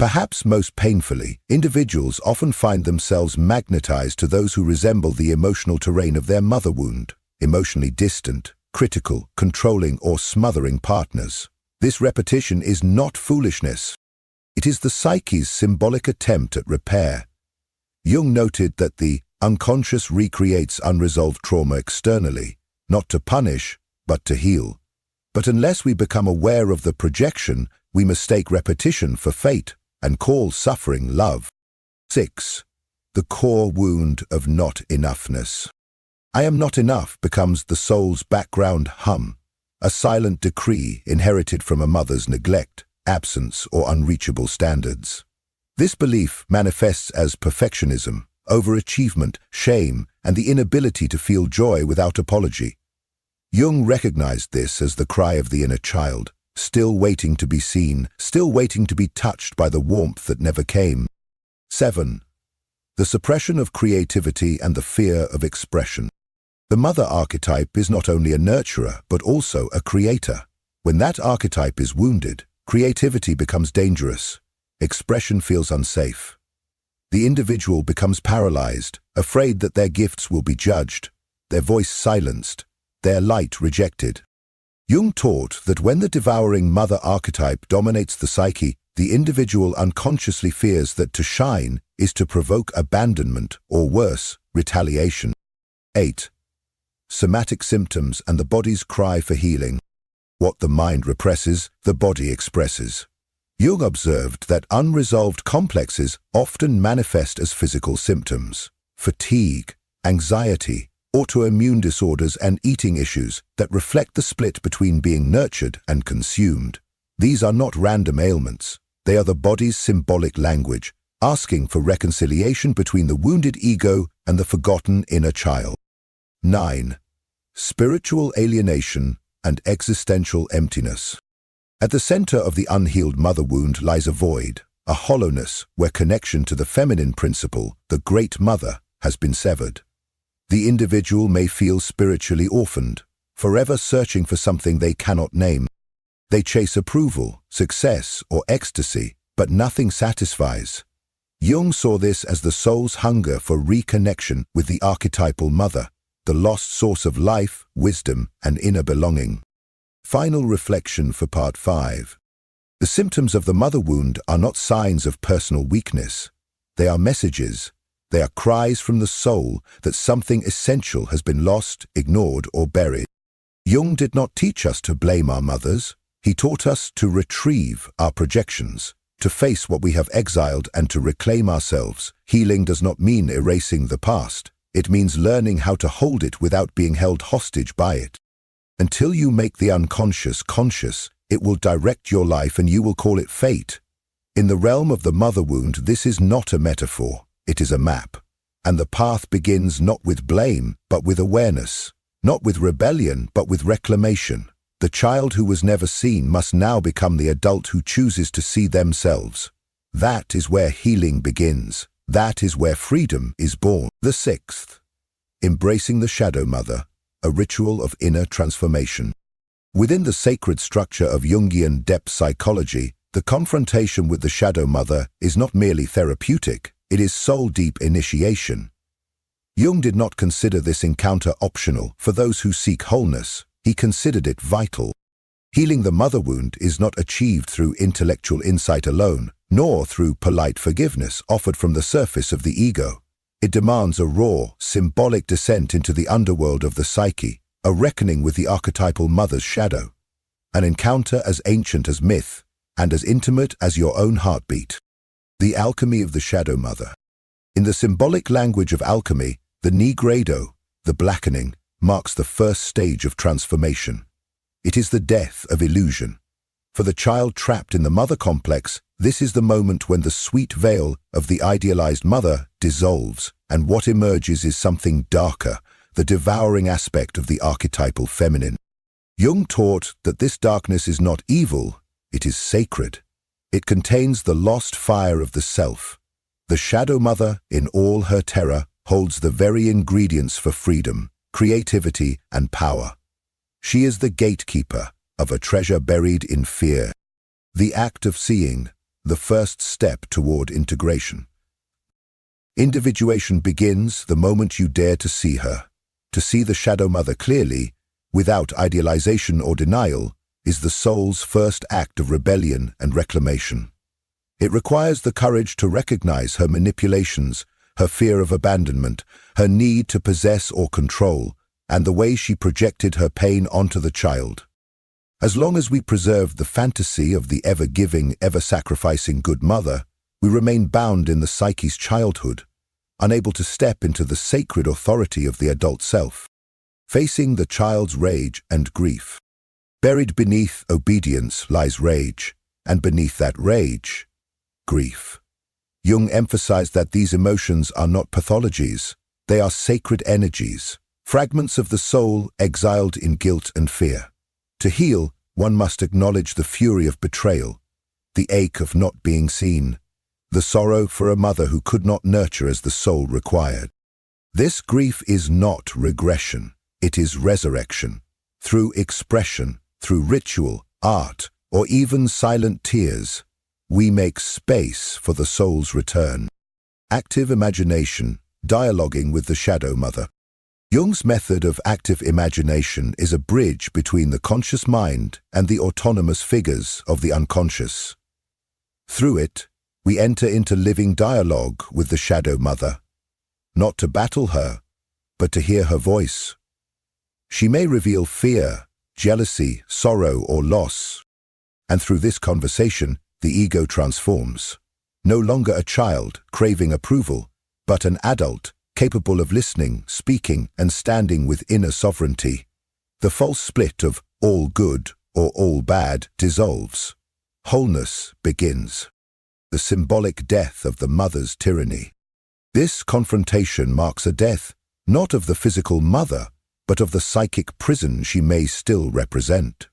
Perhaps most painfully, individuals often find themselves magnetized to those who resemble the emotional terrain of their mother wound, emotionally distant, critical, controlling, or smothering partners. This repetition is not foolishness. It is the psyche's symbolic attempt at repair. Jung noted that the unconscious recreates unresolved trauma externally, not to punish, but to heal. But unless we become aware of the projection, we mistake repetition for fate and call suffering love. 6. The core wound of not enoughness. I am not enough becomes the soul's background hum, a silent decree inherited from a mother's neglect, absence, or unreachable standards. This belief manifests as perfectionism, overachievement, shame, and the inability to feel joy without apology. Jung recognized this as the cry of the inner child, still waiting to be seen, still waiting to be touched by the warmth that never came. 7. The suppression of creativity and the fear of expression. The mother archetype is not only a nurturer, but also a creator. When that archetype is wounded, creativity becomes dangerous. Expression feels unsafe. The individual becomes paralyzed, afraid that their gifts will be judged, their voice silenced, their light rejected. Jung taught that when the devouring mother archetype dominates the psyche, the individual unconsciously fears that to shine is to provoke abandonment or worse, retaliation. 8. Somatic symptoms and the body's cry for healing. What the mind represses, the body expresses. Jung observed that unresolved complexes often manifest as physical symptoms: fatigue, anxiety, autoimmune disorders, and eating issues that reflect the split between being nurtured and consumed. These are not random ailments. They are the body's symbolic language, asking for reconciliation between the wounded ego and the forgotten inner child. 9. Spiritual alienation and existential emptiness. At the center of the unhealed mother wound lies a void, a hollowness where connection to the feminine principle, the Great Mother, has been severed. The individual may feel spiritually orphaned, forever searching for something they cannot name. They chase approval, success, or ecstasy, but nothing satisfies. Jung saw this as the soul's hunger for reconnection with the archetypal mother, the lost source of life, wisdom, and inner belonging. Final reflection for Part 5. The symptoms of the mother wound are not signs of personal weakness. They are messages. They are cries from the soul that something essential has been lost, ignored, or buried. Jung did not teach us to blame our mothers. He taught us to retrieve our projections, to face what we have exiled, and to reclaim ourselves. Healing does not mean erasing the past. It means learning how to hold it without being held hostage by it. Until you make the unconscious conscious, it will direct your life and you will call it fate. In the realm of the mother wound, this is not a metaphor, it is a map. And the path begins not with blame, but with awareness. Not with rebellion, but with reclamation. The child who was never seen must now become the adult who chooses to see themselves. That is where healing begins. That is where freedom is born. The 6th. Embracing the shadow mother, a ritual of inner transformation. Within the sacred structure of Jungian depth psychology, the confrontation with the shadow mother is not merely therapeutic, it is soul-deep initiation. Jung did not consider this encounter optional for those who seek wholeness. He considered it vital. Healing the mother wound is not achieved through intellectual insight alone, nor through polite forgiveness offered from the surface of the ego. It demands a raw, symbolic descent into the underworld of the psyche, a reckoning with the archetypal mother's shadow, an encounter as ancient as myth and as intimate as your own heartbeat. The alchemy of the shadow mother. In the symbolic language of alchemy, the nigredo, the blackening, marks the first stage of transformation. It is the death of illusion. For the child trapped in the mother complex, this is the moment when the sweet veil of the idealized mother dissolves, and what emerges is something darker, the devouring aspect of the archetypal feminine. Jung taught that this darkness is not evil, it is sacred. It contains the lost fire of the self. The shadow mother, in all her terror, holds the very ingredients for freedom, creativity, and power. She is the gatekeeper of a treasure buried in fear. The act of seeing, the first step toward integration. Individuation begins the moment you dare to see her. To see the shadow mother clearly, without idealization or denial, is the soul's first act of rebellion and reclamation. It requires the courage to recognize her manipulations, her fear of abandonment, her need to possess or control, and the way she projected her pain onto the child. As long as we preserve the fantasy of the ever-giving, ever-sacrificing good mother, we remain bound in the psyche's childhood, unable to step into the sacred authority of the adult self, facing the child's rage and grief. Buried beneath obedience lies rage, and beneath that rage, grief. Jung emphasized that these emotions are not pathologies, they are sacred energies, fragments of the soul exiled in guilt and fear. To heal, one must acknowledge the fury of betrayal, the ache of not being seen, the sorrow for a mother who could not nurture as the soul required. This grief is not regression, it is resurrection. Through expression, through ritual, art, or even silent tears, we make space for the soul's return. Active imagination, dialoguing with the shadow mother. Jung's method of active imagination is a bridge between the conscious mind and the autonomous figures of the unconscious. Through it, we enter into living dialogue with the shadow mother, not to battle her, but to hear her voice. She may reveal fear, jealousy, sorrow, or loss, and through this conversation, the ego transforms. No longer a child craving approval, but an adult capable of listening, speaking, and standing with inner sovereignty. The false split of all good or all bad dissolves. Wholeness begins. The symbolic death of the mother's tyranny. This confrontation marks a death, not of the physical mother, but of the psychic prison she may still represent.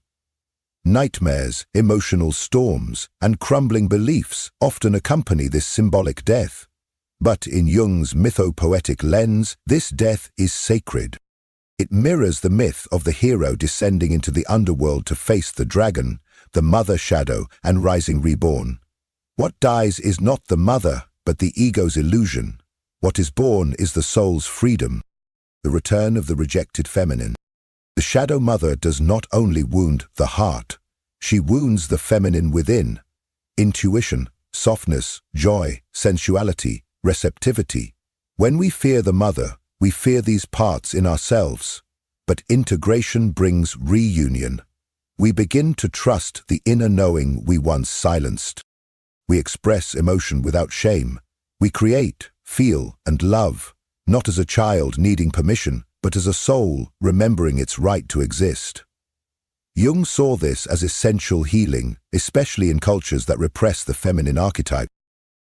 Nightmares, emotional storms, and crumbling beliefs often accompany this symbolic death. But in Jung's mythopoetic lens, this death is sacred. It mirrors the myth of the hero descending into the underworld to face the dragon, the mother shadow, and rising reborn. What dies is not the mother, but the ego's illusion. What is born is the soul's freedom, the return of the rejected feminine. The shadow mother does not only wound the heart, she wounds the feminine within. Intuition, softness, joy, sensuality, receptivity. When we fear the mother, we fear these parts in ourselves. But integration brings reunion. We begin to trust the inner knowing we once silenced. We express emotion without shame. We create, feel, and love, not as a child needing permission, but as a soul remembering its right to exist. Jung saw this as essential healing, especially in cultures that repress the feminine archetype.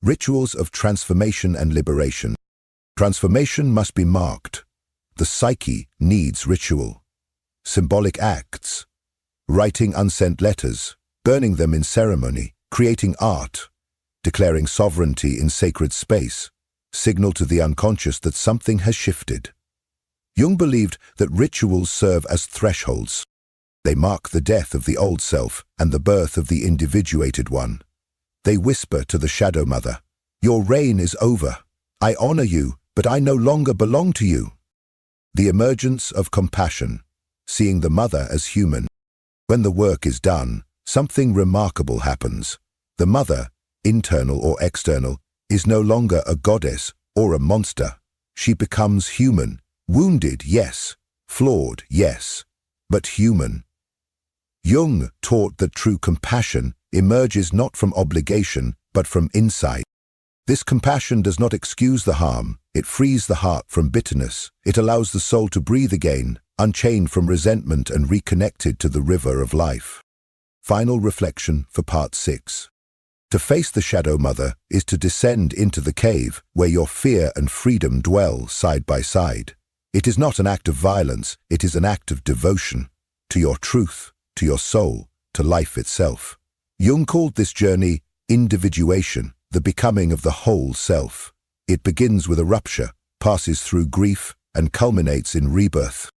Rituals of transformation and liberation. Transformation must be marked. The psyche needs ritual. Symbolic acts. Writing unsent letters, burning them in ceremony, creating art, declaring sovereignty in sacred space, signal to the unconscious that something has shifted. Jung believed that rituals serve as thresholds. They mark the death of the old self and the birth of the individuated one. They whisper to the shadow mother, "Your reign is over. I honor you, but I no longer belong to you." The emergence of compassion, seeing the mother as human. When the work is done, something remarkable happens. The mother, internal or external, is no longer a goddess or a monster. She becomes human, wounded, yes, flawed, yes, but human. Jung taught that true compassion emerges not from obligation, but from insight. This compassion does not excuse the harm, it frees the heart from bitterness. It allows the soul to breathe again, unchained from resentment and reconnected to the river of life. Final reflection for part 6. To face the shadow mother is to descend into the cave where your fear and freedom dwell side by side. It is not an act of violence, it is an act of devotion to your truth, to your soul, to life itself. Jung called this journey individuation, the becoming of the whole self. It begins with a rupture, passes through grief, and culminates in rebirth.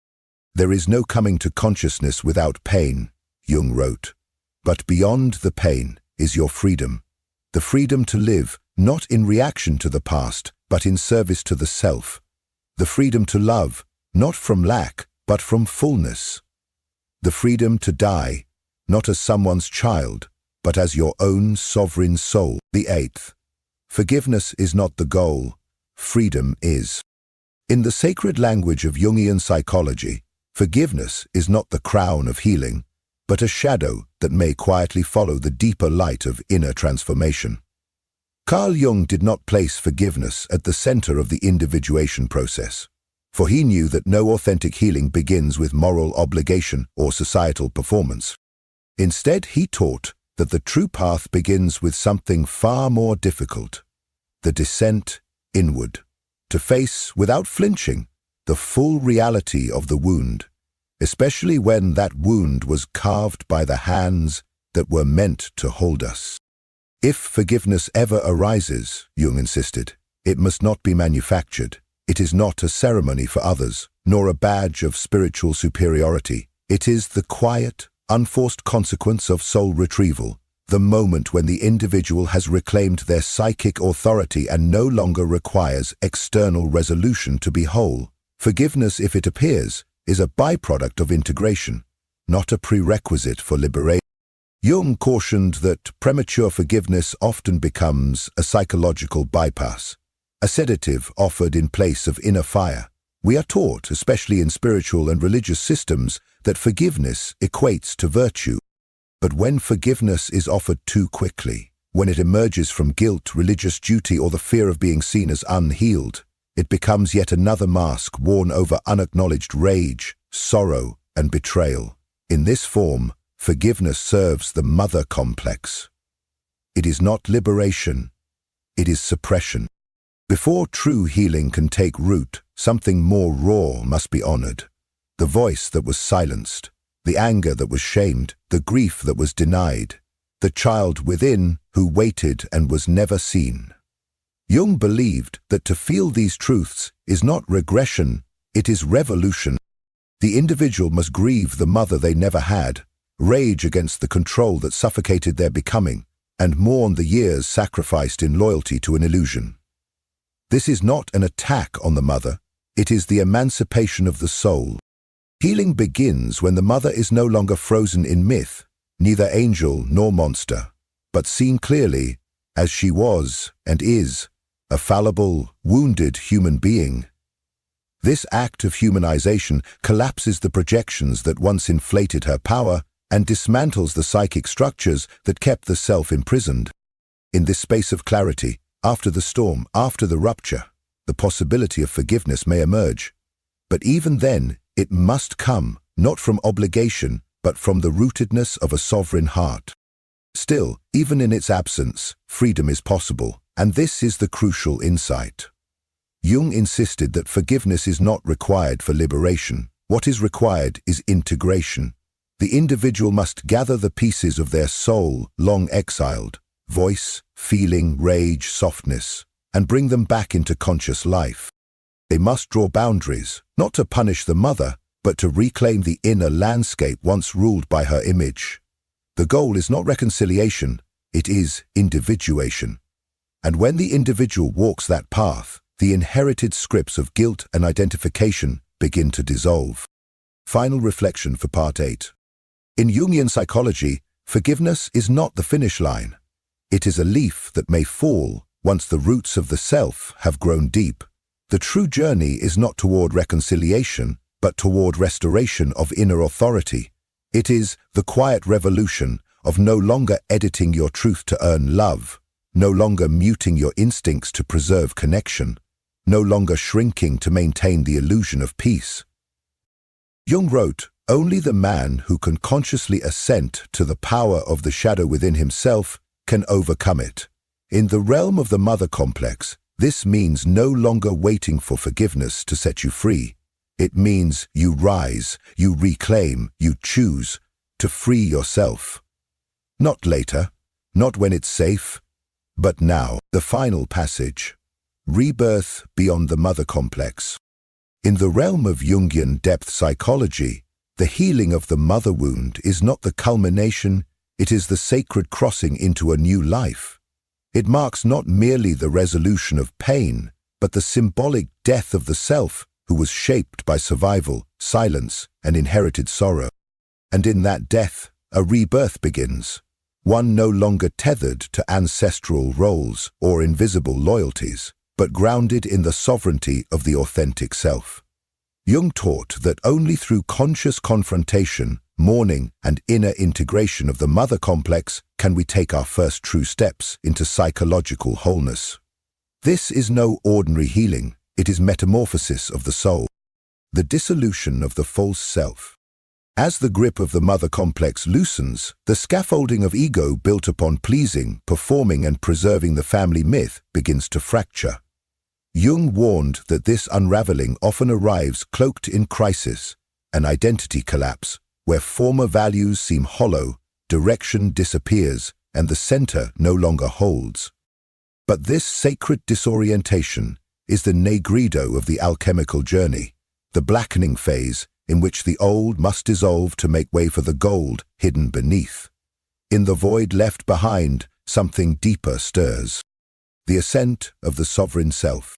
There is no coming to consciousness without pain, Jung wrote. But beyond the pain is your freedom. The freedom to live, not in reaction to the past, but in service to the self. The freedom to love, not from lack, but from fullness. The freedom to die, not as someone's child, but as your own sovereign soul. The 8th. Forgiveness is not the goal, freedom is. In the sacred language of Jungian psychology, forgiveness is not the crown of healing, but a shadow that may quietly follow the deeper light of inner transformation. Carl Jung did not place forgiveness at the center of the individuation process, for he knew that no authentic healing begins with moral obligation or societal performance. Instead, he taught that the true path begins with something far more difficult, the descent inward, to face, without flinching, the full reality of the wound, especially when that wound was carved by the hands that were meant to hold us. If forgiveness ever arises, Jung insisted, it must not be manufactured. It is not a ceremony for others, nor a badge of spiritual superiority. It is the quiet, unforced consequence of soul retrieval, the moment when the individual has reclaimed their psychic authority and no longer requires external resolution to be whole. Forgiveness, if it appears, is a byproduct of integration, not a prerequisite for liberation. Jung cautioned that premature forgiveness often becomes a psychological bypass, a sedative offered in place of inner fire. We are taught, especially in spiritual and religious systems, that forgiveness equates to virtue. But when forgiveness is offered too quickly, when it emerges from guilt, religious duty, or the fear of being seen as unhealed, it becomes yet another mask worn over unacknowledged rage, sorrow, and betrayal. In this form, forgiveness serves the mother complex. It is not liberation, it is suppression. Before true healing can take root, something more raw must be honored. The voice that was silenced, the anger that was shamed, the grief that was denied, the child within who waited and was never seen. Jung believed that to feel these truths is not regression, it is revolution. The individual must grieve the mother they never had, rage against the control that suffocated their becoming, and mourn the years sacrificed in loyalty to an illusion. This is not an attack on the mother, it is the emancipation of the soul. Healing begins when the mother is no longer frozen in myth, neither angel nor monster, but seen clearly as she was and is, a fallible, wounded human being. This act of humanization collapses the projections that once inflated her power and dismantles the psychic structures that kept the self imprisoned. In this space of clarity, after the storm, after the rupture, the possibility of forgiveness may emerge. But even then, it must come, not from obligation, but from the rootedness of a sovereign heart. Still, even in its absence, freedom is possible, and this is the crucial insight. Jung insisted that forgiveness is not required for liberation. What is required is integration. The individual must gather the pieces of their soul, long exiled, voice, feeling, rage, softness, and bring them back into conscious life. They must draw boundaries, not to punish the mother, but to reclaim the inner landscape once ruled by her image. The goal is not reconciliation, it is individuation. And when the individual walks that path, the inherited scripts of guilt and identification begin to dissolve. Final reflection for Part 8. In Jungian psychology, forgiveness is not the finish line. It is a leaf that may fall once the roots of the self have grown deep. The true journey is not toward reconciliation, but toward restoration of inner authority. It is the quiet revolution of no longer editing your truth to earn love, no longer muting your instincts to preserve connection, no longer shrinking to maintain the illusion of peace. Jung wrote, "Only the man who can consciously assent to the power of the shadow within himself can overcome it." In the realm of the mother complex, this means no longer waiting for forgiveness to set you free. It means you rise, you reclaim, you choose to free yourself. Not later, not when it's safe, but now. The final passage. Rebirth beyond the mother complex. In the realm of Jungian depth psychology, the healing of the mother wound is not the culmination, it is the sacred crossing into a new life. It marks not merely the resolution of pain, but the symbolic death of the self who was shaped by survival, silence, and inherited sorrow. And in that death, a rebirth begins, one no longer tethered to ancestral roles or invisible loyalties, but grounded in the sovereignty of the authentic self. Jung taught that only through conscious confrontation, mourning, and inner integration of the mother complex can we take our first true steps into psychological wholeness. This is no ordinary healing, it is metamorphosis of the soul, the dissolution of the false self. As the grip of the mother complex loosens, the scaffolding of ego built upon pleasing, performing, and preserving the family myth begins to fracture. Jung warned that this unraveling often arrives cloaked in crisis, an identity collapse, where former values seem hollow, direction disappears, and the center no longer holds. But this sacred disorientation is the negrido of the alchemical journey, the blackening phase in which the old must dissolve to make way for the gold hidden beneath. In the void left behind, something deeper stirs. The ascent of the sovereign self.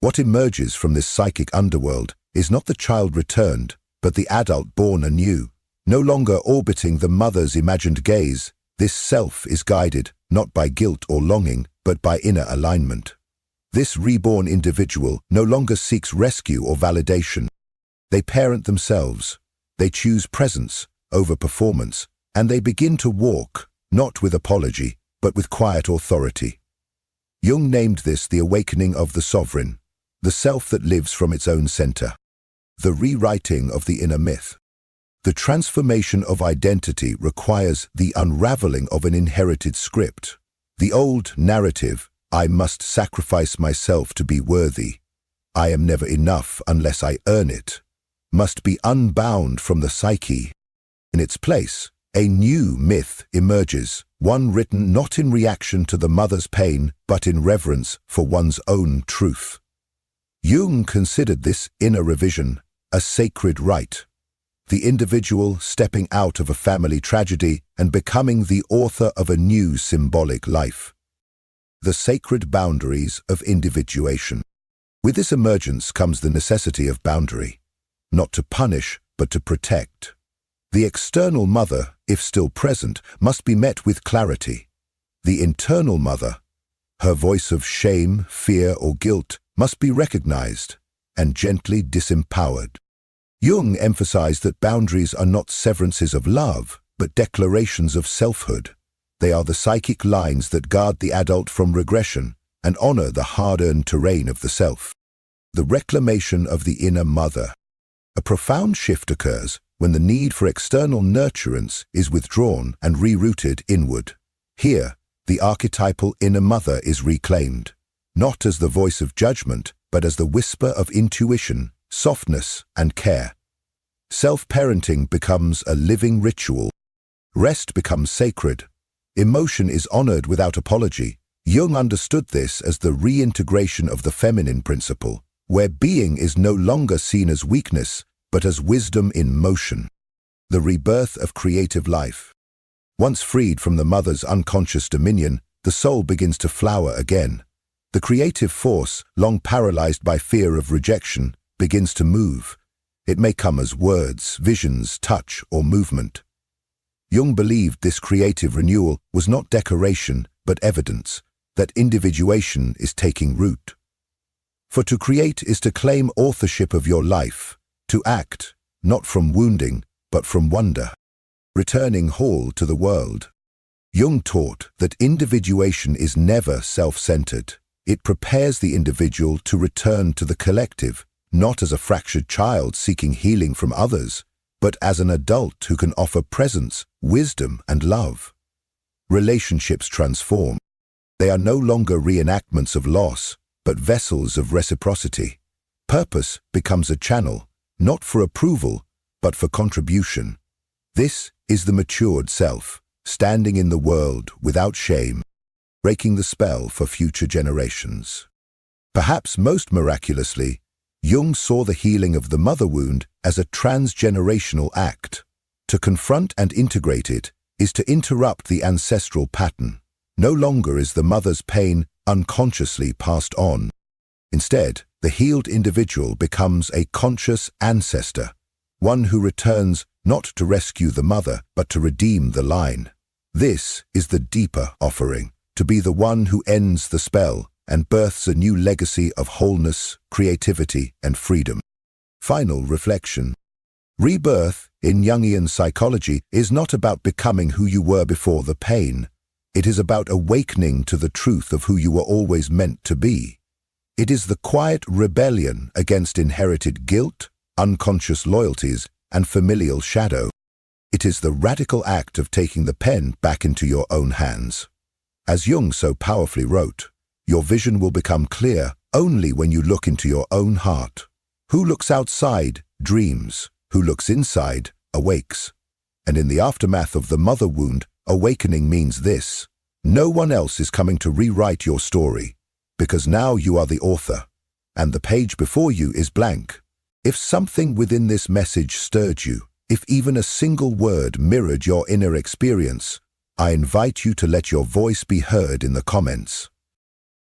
What emerges from this psychic underworld is not the child returned, but the adult born anew. No longer orbiting the mother's imagined gaze, this self is guided not by guilt or longing, but by inner alignment. This reborn individual no longer seeks rescue or validation. They parent themselves. They choose presence over performance, and they begin to walk, not with apology, but with quiet authority. Jung named this the awakening of the sovereign, the self that lives from its own center. The rewriting of the inner myth. The transformation of identity requires the unraveling of an inherited script. The old narrative, I must sacrifice myself to be worthy, I am never enough unless I earn it, must be unbound from the psyche. In its place, a new myth emerges, one written not in reaction to the mother's pain, but in reverence for one's own truth. Jung considered this inner revision a sacred rite, the individual stepping out of a family tragedy and becoming the author of a new symbolic life. The sacred boundaries of individuation. With this emergence comes the necessity of boundary, not to punish, but to protect. The external mother, if still present, must be met with clarity. The internal mother, her voice of shame, fear, or guilt, must be recognized and gently disempowered. Jung emphasized that boundaries are not severances of love, but declarations of selfhood. They are the psychic lines that guard the adult from regression and honor the hard-earned terrain of the self. The reclamation of the inner mother. A profound shift occurs when the need for external nurturance is withdrawn and rerouted inward. Here, the archetypal inner mother is reclaimed, not as the voice of judgment, but as the whisper of intuition, softness, and care. Self-parenting becomes a living ritual. Rest becomes sacred. Emotion is honored without apology. Jung understood this as the reintegration of the feminine principle, where being is no longer seen as weakness, but as wisdom in motion. The rebirth of creative life. Once freed from the mother's unconscious dominion, the soul begins to flower again. The creative force, long paralyzed by fear of rejection, begins to move. It may come as words, visions, touch, or movement. Jung believed this creative renewal was not decoration, but evidence that individuation is taking root. For to create is to claim authorship of your life, to act, not from wounding, but from wonder, returning whole to the world. Jung taught that individuation is never self-centered. It prepares the individual to return to the collective, not as a fractured child seeking healing from others, but as an adult who can offer presence, wisdom, and love. Relationships transform. They are no longer reenactments of loss, but vessels of reciprocity. Purpose becomes a channel, not for approval, but for contribution. This is the matured self, standing in the world without shame, breaking the spell for future generations. Perhaps most miraculously, Jung saw the healing of the mother wound as a transgenerational act. To confront and integrate it is to interrupt the ancestral pattern. No longer is the mother's pain unconsciously passed on. Instead, the healed individual becomes a conscious ancestor, one who returns not to rescue the mother, but to redeem the line. This is the deeper offering, to be the one who ends the spell and births a new legacy of wholeness, creativity, and freedom. Final reflection. Rebirth, in Jungian psychology, is not about becoming who you were before the pain. It is about awakening to the truth of who you were always meant to be. It is the quiet rebellion against inherited guilt, unconscious loyalties, and familial shadow. It is the radical act of taking the pen back into your own hands. As Jung so powerfully wrote, your vision will become clear only when you look into your own heart. Who looks outside dreams. who looks inside, awakes. And in the aftermath of the mother wound, awakening means this: no one else is coming to rewrite your story, because now you are the author, and the page before you is blank. If something within this message stirred you, if even a single word mirrored your inner experience, I invite you to let your voice be heard in the comments.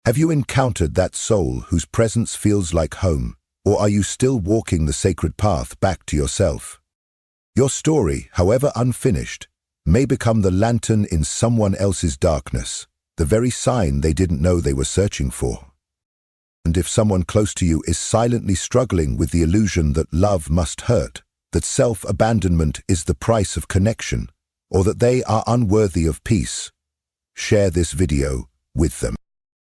Have you encountered that soul whose presence feels like home, or are you still walking the sacred path back to yourself? Your story, however unfinished, may become the lantern in someone else's darkness, the very sign they didn't know they were searching for. And if someone close to you is silently struggling with the illusion that love must hurt, that self-abandonment is the price of connection, or that they are unworthy of peace, share this video with them.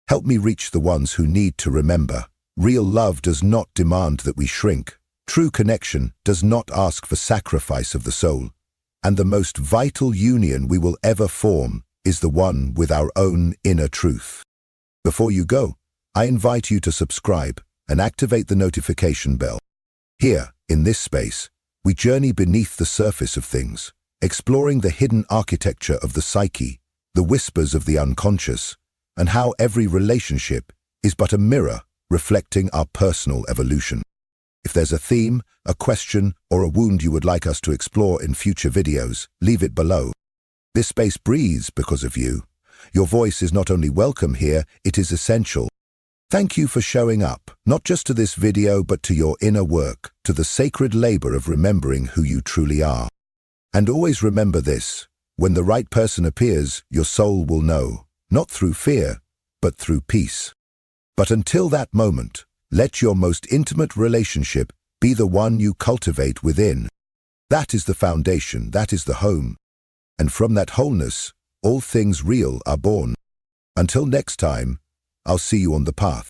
Help me reach the ones who need to remember. Real love does not demand that we shrink. True connection does not ask for sacrifice of the soul. And the most vital union we will ever form is the one with our own inner truth. Before you go, I invite you to subscribe and activate the notification bell. Here, in this space, we journey beneath the surface of things, exploring the hidden architecture of the psyche, the whispers of the unconscious, and how every relationship is but a mirror reflecting our personal evolution. If there's a theme, a question, or a wound you would like us to explore in future videos, leave it below. This space breathes because of you. Your voice is not only welcome here, it is essential. Thank you for showing up, not just to this video but to your inner work, to the sacred labor of remembering who you truly are. And always remember this: when the right person appears, your soul will know, not through fear, but through peace. But until that moment, let your most intimate relationship be the one you cultivate within. That is the foundation, that is the home. And from that wholeness, all things real are born. Until next time, I'll see you on the path.